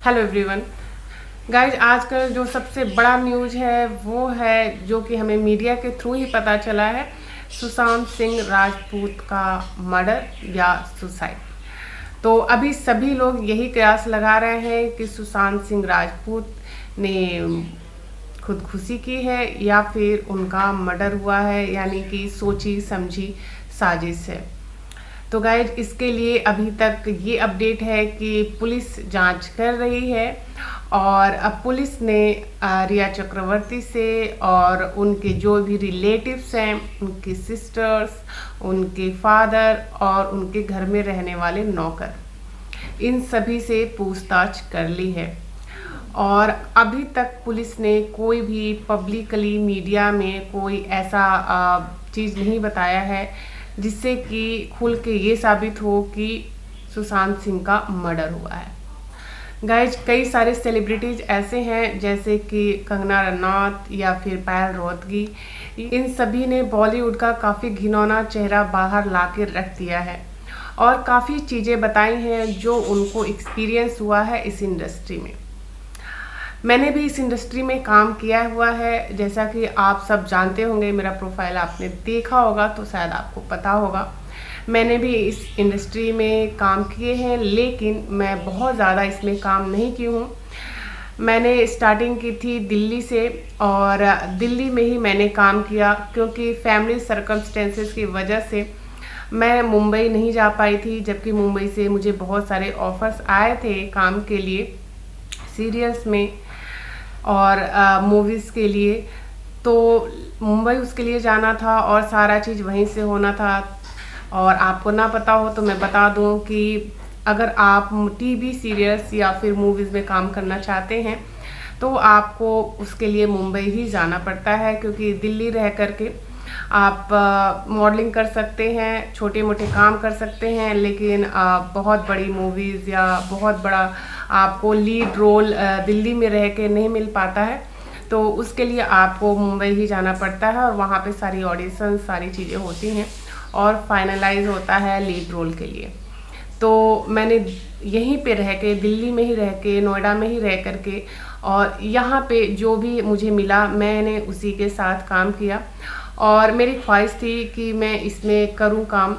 Hello everyone. Guys, आजकल जो सबसे बड़ा न्यूज़ है वो है, जो कि हमें मीडिया के थ्रू ही पता चला है, सुशांत सिंह राजपूत का मर्डर या सुसाइड। तो अभी सभी लोग यही कयास लगा रहे हैं कि सुशांत सिंह राजपूत ने खुदकुशी की है या फिर उनका मर्डर हुआ है, यानी कि सोची समझी साजिश है। तो गाइज, इसके लिए अभी तक ये अपडेट है कि पुलिस जांच कर रही है और अब पुलिस ने रिया चक्रवर्ती से और उनके जो भी रिलेटिव्स हैं, उनकी सिस्टर्स, उनके फादर और उनके घर में रहने वाले नौकर, इन सभी से पूछताछ कर ली है। और अभी तक पुलिस ने कोई भी पब्लिकली मीडिया में कोई ऐसा चीज़ नहीं बताया है जिससे कि खुल के ये साबित हो कि सुशांत सिंह का मर्डर हुआ है। गाइज, कई सारे सेलिब्रिटीज़ ऐसे हैं जैसे कि कंगना रनौत या फिर पायल रोहतगी, इन सभी ने बॉलीवुड का काफ़ी घिनौना चेहरा बाहर ला के रख दिया है और काफ़ी चीज़ें बताई हैं जो उनको एक्सपीरियंस हुआ है इस इंडस्ट्री में। मैंने भी इस इंडस्ट्री में काम किया हुआ है, जैसा कि आप सब जानते होंगे, मेरा प्रोफाइल आपने देखा होगा तो शायद आपको पता होगा। मैंने भी इस इंडस्ट्री में काम किए हैं, लेकिन मैं बहुत ज़्यादा इसमें काम नहीं की हूँ। मैंने स्टार्टिंग की थी दिल्ली से और दिल्ली में ही मैंने काम किया, क्योंकि फैमिली सर्कमस्टेंसेस की वजह से मैं मुंबई नहीं जा पाई थी, जबकि मुंबई से मुझे बहुत सारे ऑफर्स आए थे काम के लिए, सीरियल्स में और मूवीज़ के लिए। तो मुंबई उसके लिए जाना था और सारा चीज़ वहीं से होना था। और आपको ना पता हो तो मैं बता दूं कि अगर आप टीवी सीरियल्स या फिर मूवीज़ में काम करना चाहते हैं तो आपको उसके लिए मुंबई ही जाना पड़ता है, क्योंकि दिल्ली रह करके आप मॉडलिंग कर सकते हैं, छोटे मोटे काम कर सकते हैं, लेकिन बहुत बड़ी मूवीज़ या बहुत बड़ा आपको लीड रोल दिल्ली में रह के नहीं मिल पाता है। तो उसके लिए आपको मुंबई ही जाना पड़ता है और वहाँ पे सारी ऑडिशन, सारी चीज़ें होती हैं और फाइनलाइज होता है लीड रोल के लिए। तो मैंने यहीं पे रह के, दिल्ली में ही रह के, नोएडा में ही रह करके और यहाँ पे जो भी मुझे मिला मैंने उसी के साथ काम किया और मेरी ख्वाहिश थी कि मैं इसमें करूँ काम।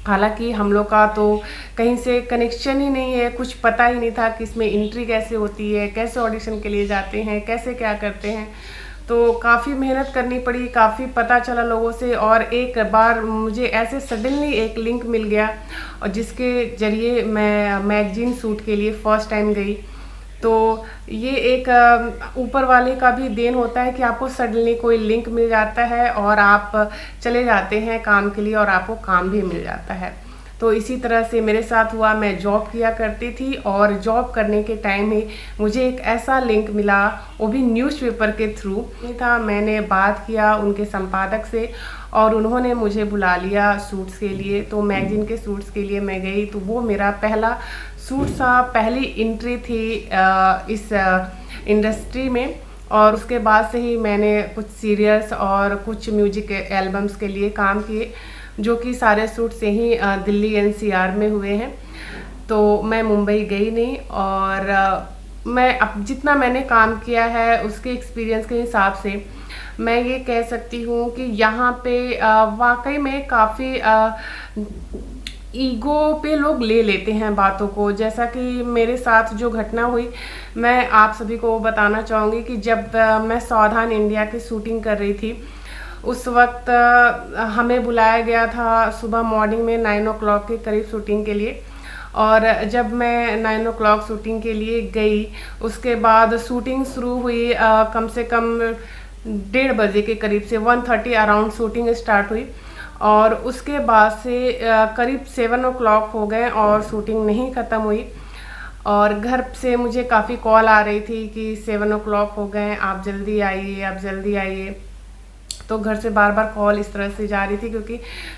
हालांकि हम लोग का तो कहीं से कनेक्शन ही नहीं है, कुछ पता ही नहीं था कि इसमें एंट्री कैसे होती है, कैसे ऑडिशन के लिए जाते हैं, कैसे क्या करते हैं। तो काफ़ी मेहनत करनी पड़ी, काफ़ी पता चला लोगों से और एक बार मुझे ऐसे सडनली एक लिंक मिल गया और जिसके ज़रिए मैं मैगजीन शूट के लिए फ़र्स्ट टाइम गई। तो ये एक ऊपर वाले का भी देन होता है कि आपको सडनली कोई लिंक मिल जाता है और आप चले जाते हैं काम के लिए और आपको काम भी मिल जाता है। तो इसी तरह से मेरे साथ हुआ। मैं जॉब किया करती थी और जॉब करने के टाइम ही मुझे एक ऐसा लिंक मिला, वो भी न्यूज़पेपर के थ्रू था। मैंने बात किया उनके संपादक से और उन्होंने मुझे बुला लिया शूट्स के लिए। तो मैगजीन के शूट्स के लिए मैं गई, तो वो मेरा पहला शूट सा, पहली एंट्री थी इस इंडस्ट्री में। और उसके बाद से ही मैंने कुछ सीरियल्स और कुछ म्यूजिक एल्बम्स के लिए काम किए, जो कि सारे शूट से ही दिल्ली एनसीआर में हुए हैं। तो मैं मुंबई गई नहीं और मैं अब जितना मैंने काम किया है उसके एक्सपीरियंस के हिसाब से मैं ये कह सकती हूँ कि यहाँ पे वाकई में काफ़ी ईगो पे लोग ले लेते हैं बातों को। जैसा कि मेरे साथ जो घटना हुई, मैं आप सभी को बताना चाहूँगी कि जब मैं सावधान इंडिया की शूटिंग कर रही थी, उस वक्त हमें बुलाया गया था सुबह मॉर्निंग में 9 o'clock के करीब शूटिंग के लिए। और जब मैं 9 o'clock शूटिंग के लिए गई, उसके बाद शूटिंग शुरू हुई कम से कम 1:30 बजे के करीब से, 1:30 अराउंड शूटिंग स्टार्ट हुई और उसके बाद से करीब 7 o'clock हो गए और शूटिंग नहीं ख़त्म हुई। और घर से मुझे काफ़ी कॉल आ रही थी कि 7 o'clock हो गए, आप जल्दी आइए, आप जल्दी आइए। तो घर से बार बार कॉल इस तरह से जा रही थी, क्योंकि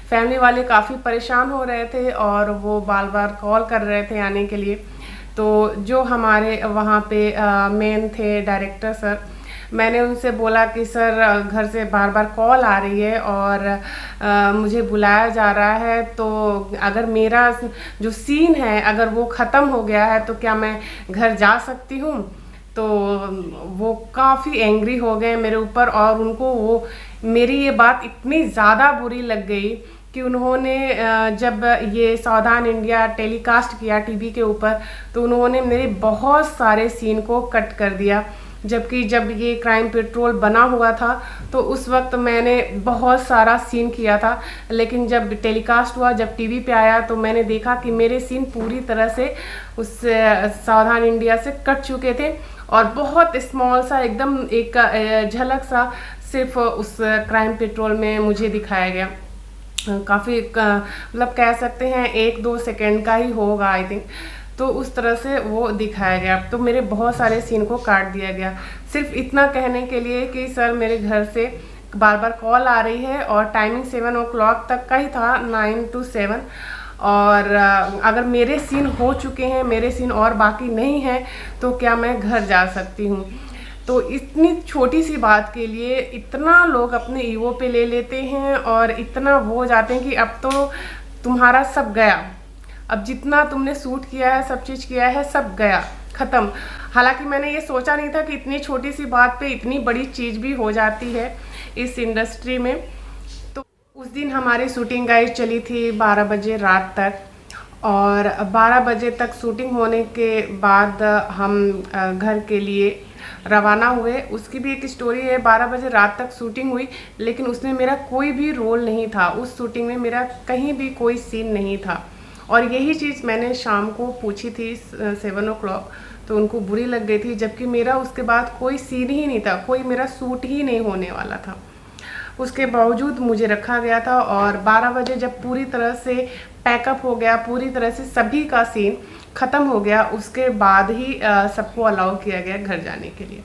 फैमिली वाले काफ़ी परेशान हो रहे थे और वो बार बार कॉल कर रहे थे आने के लिए। तो जो हमारे वहाँ पे मेन थे डायरेक्टर सर, मैंने उनसे बोला कि सर घर से बार बार कॉल आ रही है और मुझे बुलाया जा रहा है, तो अगर मेरा जो सीन है अगर वो ख़त्म हो गया है तो क्या मैं घर जा सकती हूँ। तो वो काफ़ी एंग्री हो गए मेरे ऊपर और उनको वो मेरी ये बात इतनी ज़्यादा बुरी लग गई कि उन्होंने जब ये सावधान इंडिया टेलीकास्ट किया टीवी के ऊपर तो उन्होंने मेरे बहुत सारे सीन को कट कर दिया। जबकि जब ये क्राइम पेट्रोल बना हुआ था तो उस वक्त मैंने बहुत सारा सीन किया था, लेकिन जब टेलीकास्ट हुआ, जब टीवी पे आया तो मैंने देखा कि मेरे सीन पूरी तरह से उस सावधान इंडिया से कट चुके थे और बहुत स्मॉल सा एकदम एक झलक सा सिर्फ उस क्राइम पेट्रोल में मुझे दिखाया गया। काफ़ी मतलब कह सकते हैं 1-2 सेकेंड का ही होगा आई थिंक। तो उस तरह से वो दिखाया गया। तो मेरे बहुत सारे सीन को काट दिया गया सिर्फ इतना कहने के लिए कि सर मेरे घर से बार बार कॉल आ रही है और टाइमिंग 7 o'clock तक का ही था, 9 to 7, और अगर मेरे सीन हो चुके हैं, मेरे सीन और बाकी नहीं है तो क्या मैं घर जा सकती हूँ। तो इतनी छोटी सी बात के लिए इतना लोग अपने ईगो पे ले लेते हैं और इतना वो हो जाते हैं कि अब तो तुम्हारा सब गया, अब जितना तुमने शूट किया है, सब चीज़ किया है, सब गया, ख़त्म। हालांकि मैंने ये सोचा नहीं था कि इतनी छोटी सी बात पे इतनी बड़ी चीज़ भी हो जाती है इस इंडस्ट्री में। तो उस दिन हमारी शूटिंग गाइड चली थी 12 बजे रात तक, और 12 बजे तक शूटिंग होने के बाद हम घर के लिए रवाना हुए। उसकी भी एक स्टोरी है। 12 बजे रात तक शूटिंग हुई, लेकिन उसमें मेरा कोई भी रोल नहीं था। उस शूटिंग में मेरा कहीं भी कोई सीन नहीं था, और यही चीज़ मैंने शाम को पूछी थी 7 o'clock, तो उनको बुरी लग गई थी, जबकि मेरा उसके बाद कोई सीन ही नहीं था, कोई मेरा शूट ही नहीं होने वाला था। उसके बावजूद मुझे रखा गया था, और 12 बजे जब पूरी तरह से पैकअप हो गया, पूरी तरह से सभी का सीन ख़त्म हो गया, उसके बाद ही सबको अलाउ किया गया घर जाने के लिए।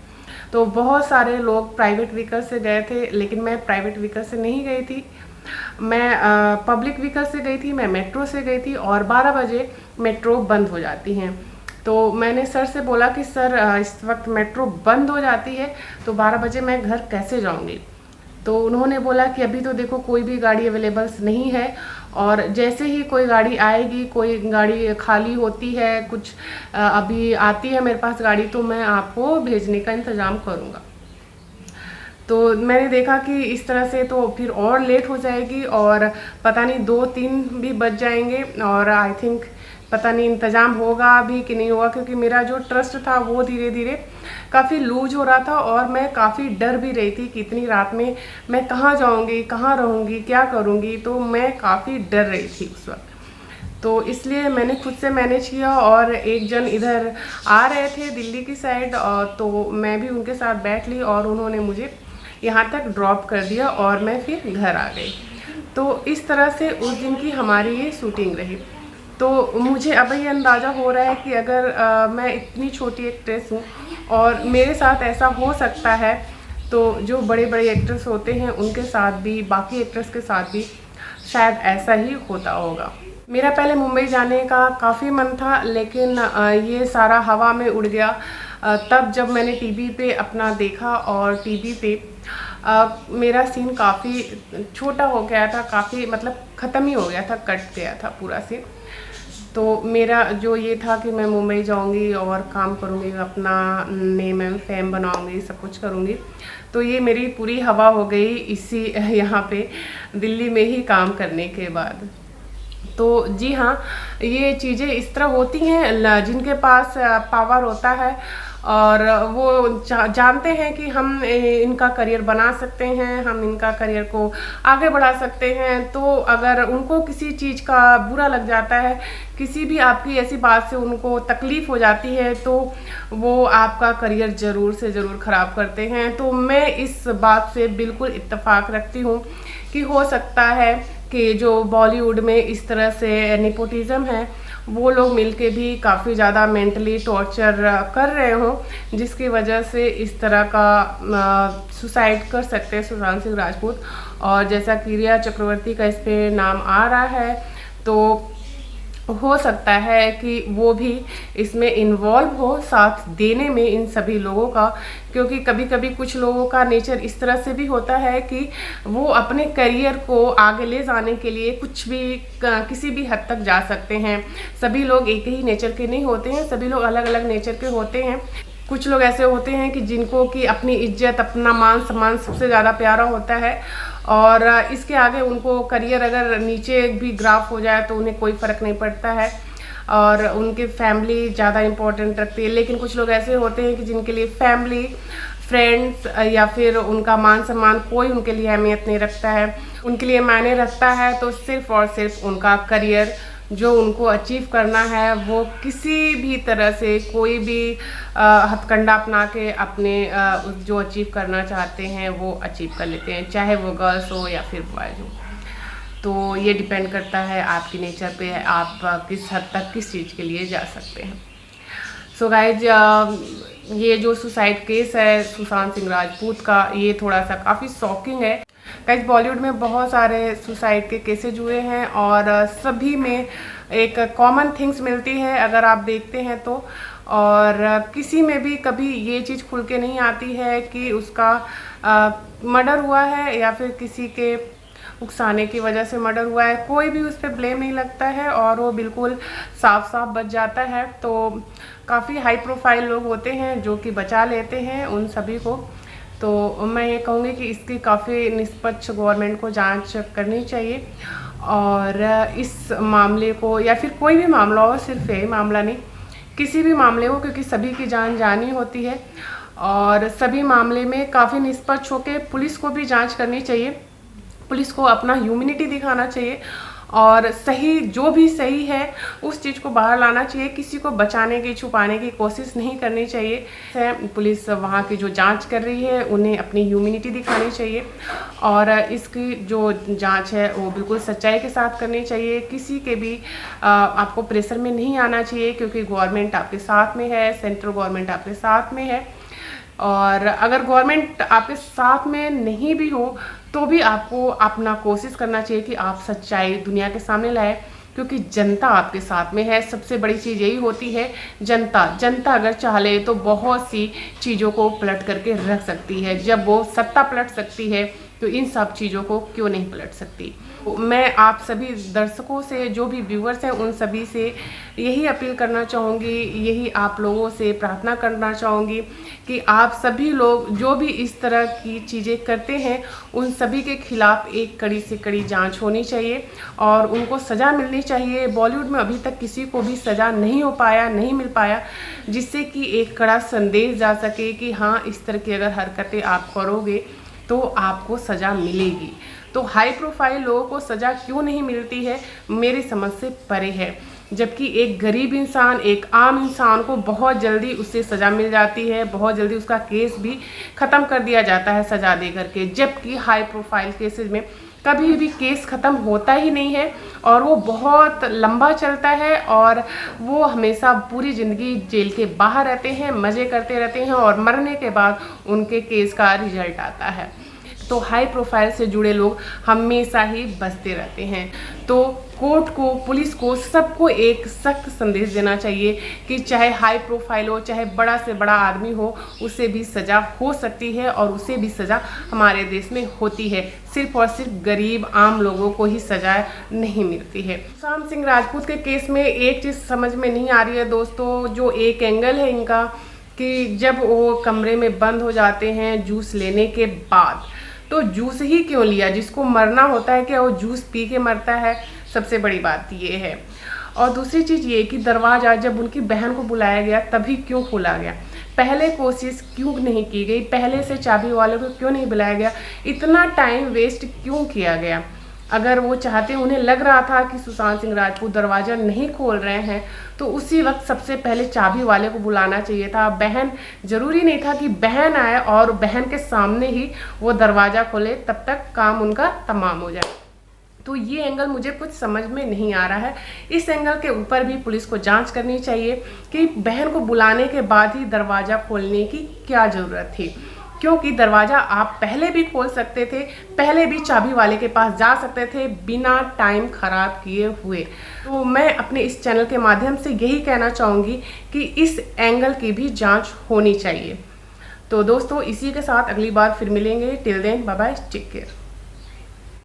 तो बहुत सारे लोग प्राइवेट व्हीकल से गए थे, लेकिन मैं प्राइवेट व्हीकल से नहीं गई थी, मैं पब्लिक व्हीकल से गई थी, मैं मेट्रो से गई थी, और 12 बजे मेट्रो बंद हो जाती हैं। तो मैंने सर से बोला कि सर इस वक्त मेट्रो बंद हो जाती है तो 12 बजे मैं घर कैसे जाऊंगी। तो उन्होंने बोला कि अभी तो देखो कोई भी गाड़ी अवेलेबल नहीं है, और जैसे ही कोई गाड़ी आएगी, कोई गाड़ी खाली होती है, कुछ अभी आती है मेरे पास गाड़ी, तो मैं आपको भेजने का इंतज़ाम करूँगा। तो मैंने देखा कि इस तरह से तो फिर और लेट हो जाएगी, और पता नहीं 2-3 भी बज जाएंगे, और आई थिंक पता नहीं इंतज़ाम होगा भी कि नहीं होगा, क्योंकि मेरा जो ट्रस्ट था वो धीरे धीरे काफ़ी लूज हो रहा था, और मैं काफ़ी डर भी रही थी कि इतनी रात में मैं कहाँ जाऊँगी, कहाँ रहूँगी, क्या करूँगी। तो मैं काफ़ी डर रही थी उस वक्त। तो इसलिए मैंने खुद से मैनेज किया, और एक जन इधर आ रहे थे दिल्ली की साइड, तो मैं भी उनके साथ बैठ ली, और उन्होंने मुझे यहाँ तक ड्रॉप कर दिया, और मैं फिर घर आ गई। तो इस तरह से उस दिन की हमारी ये शूटिंग रही। तो मुझे अब ये अंदाज़ा हो रहा है कि अगर मैं इतनी छोटी एक्ट्रेस हूँ और मेरे साथ ऐसा हो सकता है, तो जो बड़े बड़े एक्ट्रेस होते हैं उनके साथ भी, बाकी एक्ट्रेस के साथ भी शायद ऐसा ही होता होगा। मेरा पहले मुंबई जाने का काफ़ी मन था, लेकिन ये सारा हवा में उड़ गया तब जब मैंने टीवी पे अपना देखा, और टीवी पे मेरा सीन काफ़ी छोटा हो गया था, काफ़ी मतलब ख़त्म ही हो गया था, कट गया था पूरा सीन। तो मेरा जो ये था कि मैं मुंबई जाऊंगी और काम करूंगी, अपना नेम एंड फेम बनाऊंगी, सब कुछ करूंगी, तो ये मेरी पूरी हवा हो गई इसी यहाँ पे दिल्ली में ही काम करने के बाद। तो जी हाँ, ये चीज़ें इस तरह होती हैं, जिनके पास पावर होता है और वो जानते हैं कि हम इनका करियर बना सकते हैं, हम इनका करियर को आगे बढ़ा सकते हैं। तो अगर उनको किसी चीज़ का बुरा लग जाता है, किसी भी आपकी ऐसी बात से उनको तकलीफ़ हो जाती है, तो वो आपका करियर ज़रूर से ज़रूर ख़राब करते हैं। तो मैं इस बात से बिल्कुल इत्तेफाक रखती हूँ कि हो सकता है कि जो बॉलीवुड में इस तरह से नेपोटिज़म है, वो लोग मिलके भी काफ़ी ज़्यादा मेंटली टॉर्चर कर रहे हों, जिसकी वजह से इस तरह का सुसाइड कर सकते हैं सुशांत सिंह राजपूत। और जैसा कि रिया चक्रवर्ती का इस पर नाम आ रहा है, तो हो सकता है कि वो भी इसमें इन्वॉल्व हो, साथ देने में इन सभी लोगों का, क्योंकि कभी कभी कुछ लोगों का नेचर इस तरह से भी होता है कि वो अपने करियर को आगे ले जाने के लिए कुछ भी किसी भी हद तक जा सकते हैं। सभी लोग एक ही नेचर के नहीं होते हैं, सभी लोग अलग अलग नेचर के होते हैं। कुछ लोग ऐसे होते हैं कि जिनको कि अपनी इज्जत, अपना मान सम्मान सबसे ज़्यादा प्यारा होता है, और इसके आगे उनको करियर अगर नीचे भी ग्राफ हो जाए तो उन्हें कोई फ़र्क नहीं पड़ता है, और उनकी फैमिली ज़्यादा इम्पोर्टेंट रखती है। लेकिन कुछ लोग ऐसे होते हैं कि जिनके लिए फैमिली, फ्रेंड्स या फिर उनका मान सम्मान कोई उनके लिए अहमियत नहीं रखता है। उनके लिए मायने रखता है तो सिर्फ़ और सिर्फ उनका करियर, जो उनको अचीव करना है वो किसी भी तरह से कोई भी हथकंडा अपना के अपने जो अचीव करना चाहते हैं वो अचीव कर लेते हैं, चाहे वो गर्ल्स हो या फिर बॉयज हो। तो ये डिपेंड करता है आपकी नेचर पे, आप किस हद तक किस चीज़ के लिए जा सकते हैं। सो गाइज, ये जो सुसाइड केस है सुशांत सिंह राजपूत का, ये थोड़ा सा काफ़ी शॉकिंग है। गाइज, बॉलीवुड में बहुत सारे सुसाइड के केसेज हुए हैं और सभी में एक कॉमन थिंग्स मिलती है अगर आप देखते हैं तो, और किसी में भी कभी ये चीज़ खुल के नहीं आती है कि उसका मर्डर हुआ है या फिर किसी के उकसाने की वजह से मर्डर हुआ है। कोई भी उस पर ब्लेम नहीं लगता है और वो बिल्कुल साफ साफ बच जाता है। तो काफ़ी हाई प्रोफाइल लोग होते हैं जो कि बचा लेते हैं उन सभी को। तो मैं ये कहूँगी कि इसकी काफ़ी निष्पक्ष गवर्नमेंट को जांच करनी चाहिए, और इस मामले को या फिर कोई भी मामला हो, सिर्फ यही मामला नहीं, किसी भी मामले हो, क्योंकि सभी की जान जानी होती है, और सभी मामले में काफ़ी निष्पक्ष होकर पुलिस को भी जांच करनी चाहिए। पुलिस को अपना ह्यूमैनिटी दिखाना चाहिए और सही, जो भी सही है उस चीज़ को बाहर लाना चाहिए। किसी को बचाने की, छुपाने की कोशिश नहीं करनी चाहिए। पुलिस वहाँ की जो जांच कर रही है उन्हें अपनी ह्यूमैनिटी दिखानी चाहिए, और इसकी जो जांच है वो बिल्कुल सच्चाई के साथ करनी चाहिए। किसी के भी आपको प्रेशर में नहीं आना चाहिए, क्योंकि गवर्नमेंट आपके साथ में है, सेंट्रल गवर्नमेंट आपके साथ में है। और अगर गवर्नमेंट आपके साथ में नहीं भी हो तो भी आपको अपना कोशिश करना चाहिए कि आप सच्चाई दुनिया के सामने लाए, क्योंकि जनता आपके साथ में है। सबसे बड़ी चीज़ यही होती है, जनता अगर चाहे तो बहुत सी चीज़ों को पलट करके रख सकती है। जब वो सत्ता पलट सकती है तो इन सब चीज़ों को क्यों नहीं पलट सकती। मैं आप सभी दर्शकों से, जो भी व्यूअर्स हैं, उन सभी से यही अपील करना चाहूँगी, यही आप लोगों से प्रार्थना करना चाहूँगी कि आप सभी लोग जो भी इस तरह की चीज़ें करते हैं उन सभी के खिलाफ एक कड़ी से कड़ी जांच होनी चाहिए और उनको सज़ा मिलनी चाहिए। बॉलीवुड में अभी तक किसी को भी सज़ा नहीं मिल पाया, जिससे कि एक कड़ा संदेश जा सके कि हाँ, इस तरह की अगर हरकतें आप करोगे तो आपको सज़ा मिलेगी। तो हाई प्रोफाइल लोगों को सज़ा क्यों नहीं मिलती है, मेरी समझ से परे है। जबकि एक गरीब इंसान, एक आम इंसान को बहुत जल्दी उससे सज़ा मिल जाती है, बहुत जल्दी उसका केस भी ख़त्म कर दिया जाता है सज़ा दे करके। जबकि हाई प्रोफाइल केसेस में कभी भी केस ख़त्म होता ही नहीं है और वो बहुत लंबा चलता है और वो हमेशा पूरी ज़िंदगी जेल के बाहर रहते हैं, मज़े करते रहते हैं और मरने के बाद उनके केस का रिजल्ट आता है। तो हाई प्रोफाइल से जुड़े लोग हमेशा ही बचते रहते हैं। तो कोर्ट को, पुलिस को, सबको एक सख्त संदेश देना चाहिए कि चाहे हाई प्रोफाइल हो, चाहे बड़ा से बड़ा आदमी हो, उसे भी सज़ा हो सकती है और उसे भी सज़ा हमारे देश में होती है। सिर्फ और सिर्फ गरीब आम लोगों को ही सज़ा नहीं मिलती है। सुशांत सिंह राजपूत के केस में एक चीज़ समझ में नहीं आ रही है दोस्तों, जो एक एंगल है इनका, कि जब वो कमरे में बंद हो जाते हैं जूस लेने के बाद, तो जूस ही क्यों लिया? जिसको मरना होता है क्या वो जूस पी के मरता है? सबसे बड़ी बात ये है। और दूसरी चीज़ ये कि दरवाज़ा जब उनकी बहन को बुलाया गया तभी क्यों खोला गया? पहले कोशिश क्यों नहीं की गई? पहले से चाबी वाले को क्यों नहीं बुलाया गया? इतना टाइम वेस्ट क्यों किया गया? अगर वो चाहते, उन्हें लग रहा था कि सुशांत सिंह राजपूत दरवाज़ा नहीं खोल रहे हैं, तो उसी वक्त सबसे पहले चाबी वाले को बुलाना चाहिए था। बहन, ज़रूरी नहीं था कि बहन आए और बहन के सामने ही वो दरवाज़ा खोले, तब तक काम उनका तमाम हो जाए। तो ये एंगल मुझे कुछ समझ में नहीं आ रहा है। इस एंगल के ऊपर भी पुलिस को जांच करनी चाहिए कि बहन को बुलाने के बाद ही दरवाज़ा खोलने की क्या ज़रूरत थी। क्योंकि दरवाज़ा आप पहले भी खोल सकते थे, पहले भी चाबी वाले के पास जा सकते थे बिना टाइम ख़राब किए हुए। तो मैं अपने इस चैनल के माध्यम से यही कहना चाहूँगी कि इस एंगल की भी जांच होनी चाहिए। तो दोस्तों इसी के साथ अगली बार फिर मिलेंगे। Till then bye bye, take care.